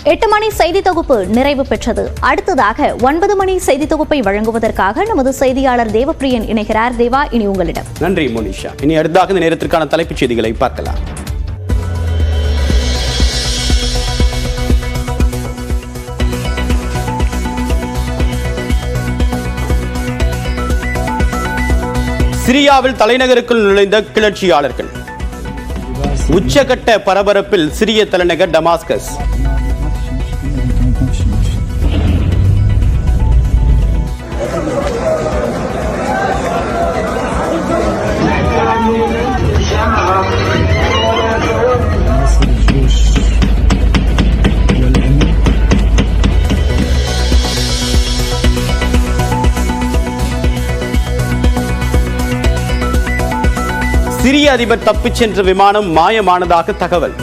8 மணி செய்தி தொகுப்பு நிறைவு பெற்றது. அடுத்ததாக 9 மணி செய்தி தொகுப்பை வழங்குவதற்காக நமது செய்தியாளர் தேவப்பிரியன் இணைகிறார். தேவா, இனி உங்களிடம். நன்றி மோனிஷா. இனி அடுத்ததாக இந்த நேரத்திற்கான தலைப்புச் செய்திகளை பார்க்கலாம். சிரியாவில் தலைநகருக்குள் நுழைந்த கிளர்ச்சியாளர்கள். உச்சகட்ட பரபரப்பில் சிரிய தலைநகர் டமாஸ்கஸ். சிரிய அதிபர் தப்பிச் சென்ற விமானம் மாயமானதாக தகவல்.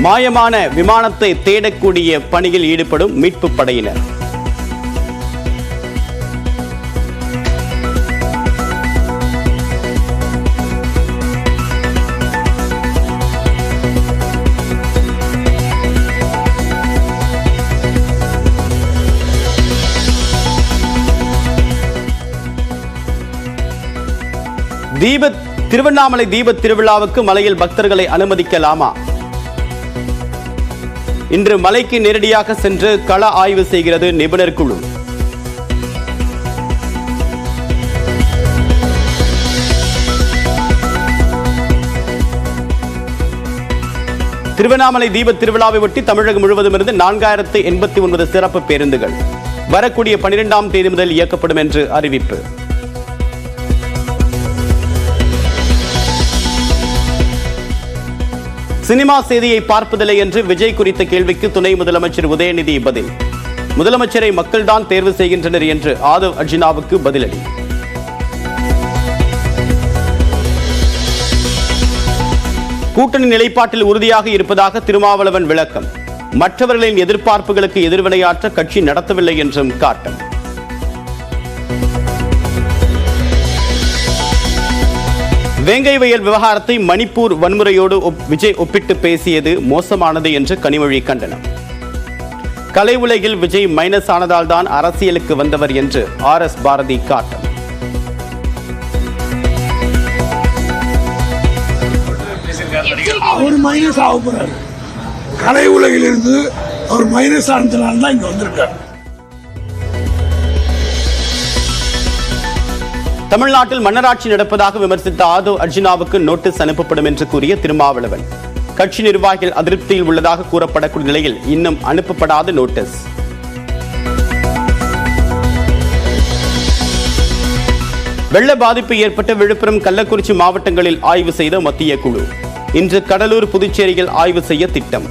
மாயமான விமானத்தை தேடக்கூடிய பணியில் ஈடுபடும் மீட்பு படையினர். திருவண்ணாமலை தீபத் திருவிழாவுக்கு மலையில் பக்தர்களை அனுமதிக்கலாமா? இன்று மலைக்கு நேரடியாக சென்று கள ஆய்வு செய்கிறது நிபுணர் குழு. திருவண்ணாமலை தீபத் திருவிழாவை ஒட்டி தமிழகம் முழுவதும் இருந்து 4089 சிறப்பு பேருந்துகள் வரக்கூடிய 12ஆம் தேதி முதல் இயக்கப்படும் என்று அறிவிப்பு. சினிமா செய்தியை பார்ப்பதில்லை என்று விஜய் குறித்த கேள்விக்கு துணை முதலமைச்சர் உதயநிதி பதில். முதலமைச்சரை மக்கள்தான் தேர்வு செய்கின்றனர் என்று ஆதவ் அர்ஜுனாவுக்கு பதிலடி. கூட்டணி நிலைப்பாட்டில் உறுதியாக இருப்பதாக திருமாவளவன் விளக்கம். மற்றவர்களின் எதிர்பார்ப்புகளுக்கு எதிர்வினையாற்ற கட்சி நடத்தவில்லை என்றும் காட்டம். வேங்கை வயல் விவகாரத்தை மணிப்பூர் வன்முறையோடு விஜய் ஒப்பிட்டு பேசியது மோசமானது என்று கனிமொழி கண்டனம். கலை உலகில் விஜய் மைனஸ் ஆனதால் தான் அரசியலுக்கு வந்தவர் என்று RS பாரதி காட்டம். அவர் மைனஸ் ஆக போறாரு. கலை உலகிலிருந்து அவர் மைனஸ் ஆனதுனால தான் இங்க வந்திருக்காரு. தமிழ்நாட்டில் மன்னராட்சி நடப்பதாக விமர்சித்த ஆதவ் அர்ஜுனாவுக்கு நோட்டீஸ் அனுப்பப்படும் என்று கூறிய திருமாவளவன். கட்சி நிர்வாகிகள் அதிருப்தியில் உள்ளதாக கூறப்படக்கூடிய நிலையில் இன்னும் அனுப்பப்படாத நோட்டீஸ். வெள்ள பாதிப்பு ஏற்பட்ட விழுப்புரம், கள்ளக்குறிச்சி மாவட்டங்களில் ஆய்வு செய்த மத்திய குழு இன்று கடலூர், புதுச்சேரியில் ஆய்வு செய்ய திட்டம்.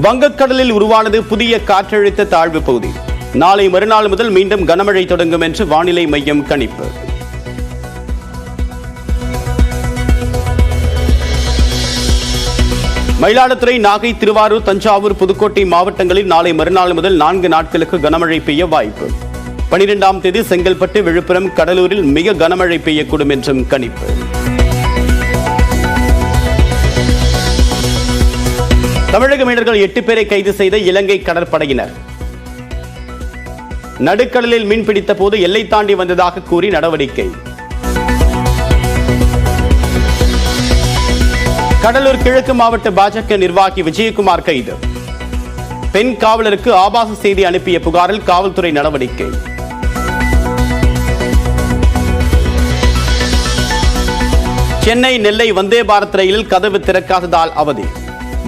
வங்கக்கடலில் உருவானது புதிய காற்றழுத்த தாழ்வு பகுதி. நாளை மறுநாள் முதல் மீண்டும் கனமழை தொடங்கும் என்று வானிலை மையம் கணிப்பு. மயிலாடுதுறை, நாகை, திருவாரூர், தஞ்சாவூர், புதுக்கோட்டை மாவட்டங்களில் நாளை மறுநாள் முதல் 4 நாட்களுக்கு கனமழை பெய்ய வாய்ப்பு. 12ஆம் தேதி செங்கல்பட்டு, விழுப்புரம், கடலூரில் மிக கனமழை பெய்யக்கூடும் என்றும் கணிப்பு. தமிழக மீனவர்கள் 8 பேரை கைது செய்த இலங்கை கடற்படையினர். நடுக்கடலில் மீன்பிடித்த போது எல்லை தாண்டி வந்ததாக கூறி நடவடிக்கை. கடலூர் கிழக்கு மாவட்ட பாஜக நிர்வாகி விஜயகுமார் கைது. பெண் காவலருக்கு ஆபாச செய்தி அனுப்பிய புகாரில் காவல்துறை நடவடிக்கை. சென்னை நெல்லை வந்தே பாரத் ரயிலில் கதவு திறக்காததால் அவதி.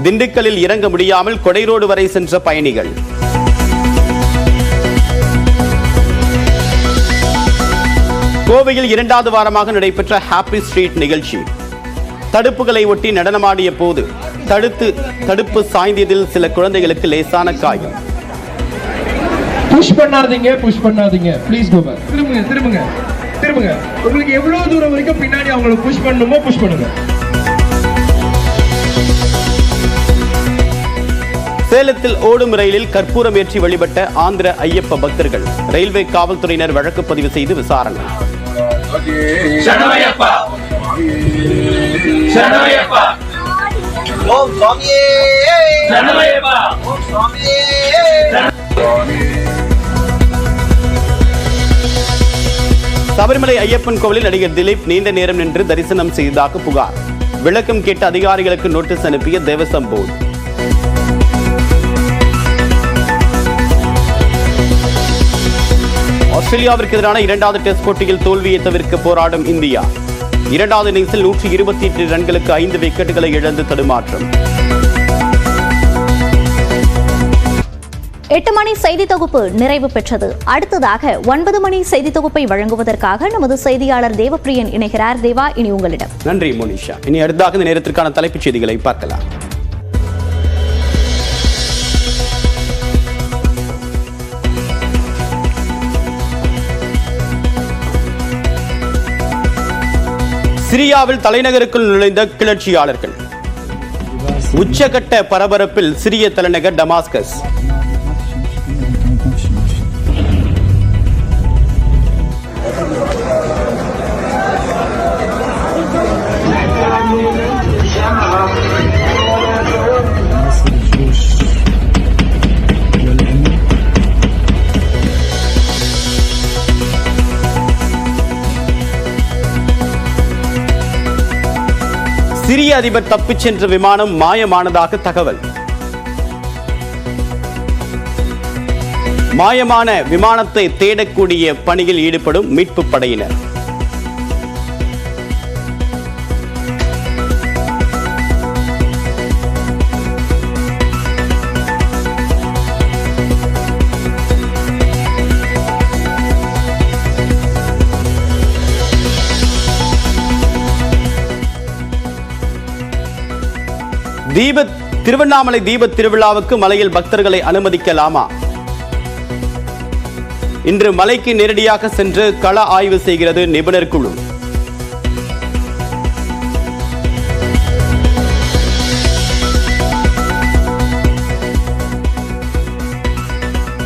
திண்டுக்கல்லில் இறங்க முடியாமல் கொடைரோடு வரை சென்ற பயணிகள். கோவையில் 2வது வாரமாக நடைபெற்ற ஹாப்பி ஸ்ட்ரீட் நிகழ்ச்சி. தடுப்புகளை ஒட்டி நடனமாடிய போது தடுப்பு சாய்ந்ததில் சில குழந்தைகளுக்கு லேசான காயம். புஷ் பண்ணாதீங்க ப்ளீஸ் கோ பேக். திரும்புங்க. உங்களுக்கு எவ்வளவு தூரம் வரைக்கும் பின்னாடி அவங்களை புஷ் பண்ணணுமோ புஷ் பண்ணுங்க. சேலத்தில் ஓடும் ரயிலில் கற்பூரம் ஏற்றி வழிபட்ட ஆந்திர ஐயப்ப பக்தர்கள். ரயில்வே காவல்துறையினர் வழக்கு பதிவு செய்து விசாரணை. சபரிமலை ஐயப்பன் கோவிலில் நடிகர் திலீப் நீண்ட நேரம் நின்று தரிசனம் செய்ததாக புகார். விளக்கம் கேட்ட அதிகாரிகளுக்கு நோட்டீஸ் அனுப்பிய தேவஸ்வம் போர்டு. ஆஸ்திரேலியாவிற்கு எதிரான இரண்டாவது டெஸ்ட் போட்டியில் தோல்வியை தவிர்க்க போராடும் இந்தியா. இரண்டாவது இன்னிங்ஸில் 128 ரன்களுக்கு 5 விக்கெட்டுகளை இழந்து தடுமாற்றம். 8 மணி செய்தி தொகுப்பு நிறைவு பெற்றது. அடுத்ததாக 9 மணி செய்தி தொகுப்பை வழங்குவதற்காக நமது செய்தியாளர் தேவப்பிரியன் இணைகிறார். தேவா, இனி உங்களிடம். நன்றி மோனிஷா. இனி அடுத்ததாக இந்த நேரத்திற்கான தலைப்புச் செய்திகளை பார்க்கலாம். சிரியாவில் தலைநகருக்குள் நுழைந்த கிளர்ச்சியாளர்கள். உச்சகட்ட பரபரப்பில் சிரிய தலைநகர் டமாஸ்கஸ். சிரிய அதிபர் தப்பிச் சென்ற விமானம் மாயமானதாக தகவல். மாயமான விமானத்தை தேடக்கூடிய பணியில் ஈடுபடும் மீட்பு படையினர். திருவண்ணாமலை தீபத் திருவிழாவுக்கு மலையில் பக்தர்களை அனுமதிக்கலாமா? இன்று மலைக்கு நேரடியாக சென்று கள ஆய்வு செய்கிறது நிபுணர் குழு.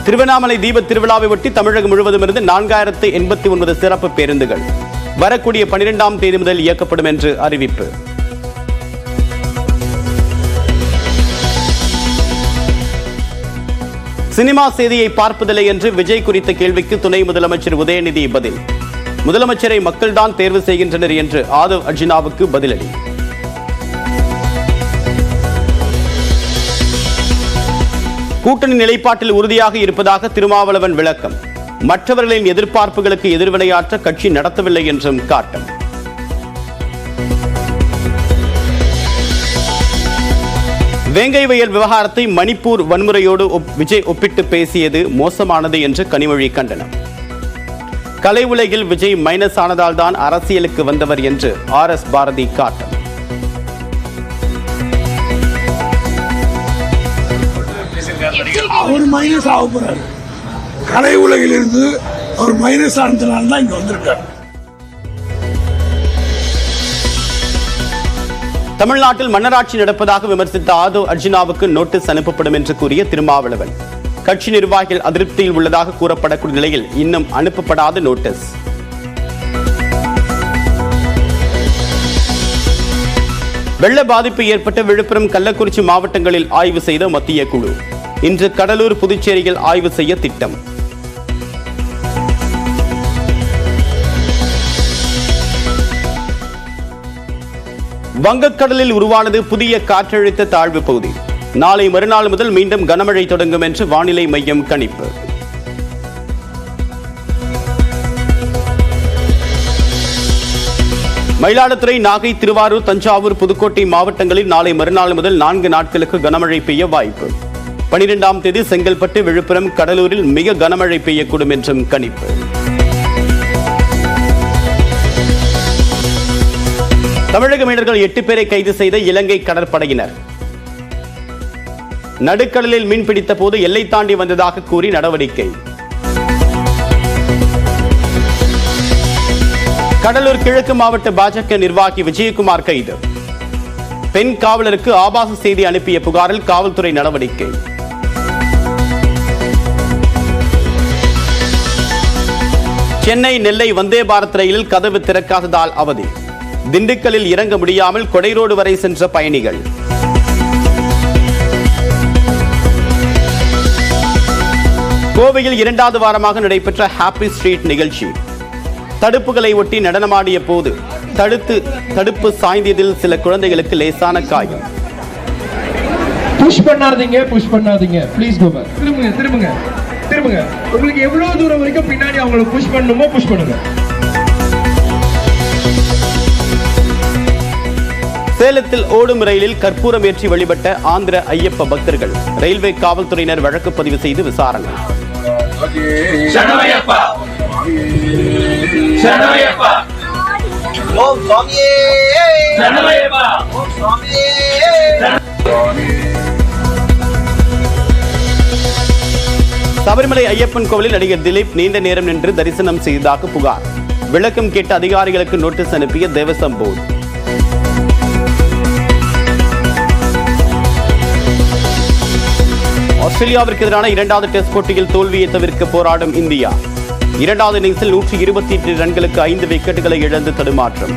திருவண்ணாமலை தீபத் திருவிழாவை ஒட்டி தமிழகம் முழுவதும் இருந்து 4089 சிறப்பு பேருந்துகள் வரக்கூடிய 12ஆம் தேதி முதல் இயக்கப்படும் என்று அறிவிப்பு. சினிமா செய்தியை பார்ப்பதில்லை என்று விஜய் குறித்த கேள்விக்கு துணை முதலமைச்சர் உதயநிதி பதில். முதலமைச்சரை மக்கள்தான் தேர்வு செய்கின்றனர் என்று ஆதவ் அர்ஜுனாவுக்கு பதிலடி. கூட்டணி நிலைப்பாட்டில் உறுதியாக இருப்பதாக திருமாவளவன் விளக்கம். மற்றவர்களின் எதிர்பார்ப்புகளுக்கு எதிர்வினையாற்ற கட்சி நடத்தவில்லை என்றும் காட்டம். வேங்கை வயல் விவகாரத்தை மணிப்பூர் வன்முறையோடு விஜய் ஒப்பிட்டு பேசியது மோசமானது என்று கனிமொழி கண்டனம். கலை உலகில் விஜய் மைனஸ் ஆனதால் தான் அரசியலுக்கு வந்தவர் என்று RS பாரதி காட்டம். அவர் மைனஸ் ஆக போறாரு. கலை உலகிலிருந்து அவர் மைனஸ் ஆனதுனால தான் இங்க வந்திருக்காரு. தமிழ்நாட்டில் மன்னராட்சி நடப்பதாக விமர்சித்த ஆதவ் அர்ஜுனாவுக்கு நோட்டீஸ் அனுப்பப்படும் என்று கூறிய திருமாவளவன். கட்சி நிர்வாகிகள் அதிருப்தியில் உள்ளதாக கூறப்படக்கூடிய நிலையில் இன்னும் அனுப்பப்படாத நோட்டீஸ். வெள்ள பாதிப்பு ஏற்பட்ட விழுப்புரம், கள்ளக்குறிச்சி மாவட்டங்களில் ஆய்வு செய்த மத்திய குழு இன்று கடலூர், புதுச்சேரியில் ஆய்வு செய்ய திட்டம். வங்கக்கடலில் உருவானது புதிய காற்றழுத்த தாழ்வு பகுதி. நாளை மறுநாள் முதல் மீண்டும் கனமழை தொடங்கும் என்று வானிலை மையம் கணிப்பு. மயிலாடுதுறை, நாகை, திருவாரூர், தஞ்சாவூர், புதுக்கோட்டை மாவட்டங்களில் நாளை மறுநாள் முதல் 4 நாட்களுக்கு கனமழை பெய்ய வாய்ப்பு. 12ஆம் தேதி செங்கல்பட்டு, விழுப்புரம், கடலூரில் மிக கனமழை பெய்யக்கூடும் என்றும் கணிப்பு. தமிழக மீனவர்கள் 8 பேரை கைது செய்த இலங்கை கடற்படையினர். நடுக்கடலில் மீன்பிடித்த போது எல்லை தாண்டி வந்ததாக கூறி நடவடிக்கை. கடலூர் கிழக்கு மாவட்ட பாஜக நிர்வாகி விஜயகுமார் கைது. பெண் காவலருக்கு ஆபாச செய்தி அனுப்பிய புகாரில் காவல்துறை நடவடிக்கை. சென்னை நெல்லை வந்தே பாரத் ரயிலில் கதவு திறக்காததால் அவதி. திண்டுக்கல்லில் இறங்க முடியாமல் கொடை ரோடு வரை சென்ற பயணிகள். கோவையில் 2வது வாரமாக நடைபெற்ற ஹாப்பி ஸ்ட்ரீட் நிகழ்ச்சி. தடுப்புகளை ஒட்டி நடனமாடிய போது தடுப்பு சாய்ந்ததில் சில குழந்தைகளுக்கு லேசான காயம். புஷ் பண்ணாதீங்க ப்ளீஸ் கோ பேக். திரும்புங்க உங்களுக்கு எவ்வளவு தூரம் வரைக்கும் பின்னாடி அவங்களை புஷ் பண்ணணுமோ புஷ் பண்ணுங்க. சேலத்தில் ஓடும் ரயிலில் கற்பூரம் ஏற்றி வழிபட்ட ஆந்திர ஐயப்ப பக்தர்கள். ரயில்வே காவல்துறையினர் வழக்கு பதிவு செய்து விசாரணை. சபரிமலை ஐயப்பன் கோவிலில் நடிகர் திலீப் நீண்ட நேரம் நின்று தரிசனம் செய்ததாக புகார். விளக்கம் கேட்ட அதிகாரிகளுக்கு நோட்டீஸ் அனுப்பிய தேவசம் போர்டு. ஆஸ்திரேலியாவிற்கு எதிரான 2வது டெஸ்ட் போட்டியில் தோல்வியை தவிர்க்க போராடும் இந்தியா. 2வது இன்னிங்ஸில் 128 ரன்களுக்கு 5 விக்கெட்டுகளை இழந்து தடுமாற்றம்.